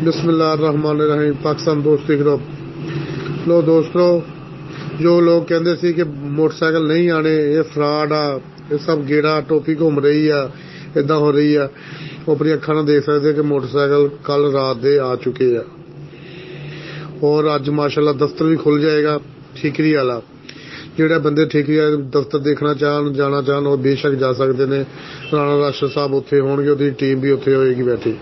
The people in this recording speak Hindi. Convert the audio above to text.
बिस्मिल्लाहिर्रहमानिर्रहीम। पाकिस्तान दोस्ती ग्रुप। लो दोस्तों, जो लोग कहते सी कि मोटरसाइकिल नहीं आने, ये फ्रॉड आ, ये सब गेड़ा टोपी घूम रही है, इदा हो रही है। वो अपनी अखा ना देख सकते कि मोटरसाइकिल कल रात दे आ चुके हैं और अज माशाल्लाह दफ्तर भी खुल जाएगा ठीकरी वाला। ਜਿਹੜੇ ਬੰਦੇ ਠੀਕਰੀ ਦਫ਼ਤਰ ਦੇਖਣਾ ਚਾਹਣ ਜਾਣਾ ਚਾਹਣ ਉਹ ਬੇਸ਼ੱਕ ਜਾ ਸਕਦੇ ਨੇ। ਰਾਣਾ ਰਾਸ਼ਦ ਸਾਹਿਬ ਉੱਥੇ ਹੋਣਗੇ, ਉਹਦੀ ਟੀਮ ਵੀ ਉੱਥੇ ਹੋਏਗੀ ਬੈਠੀ।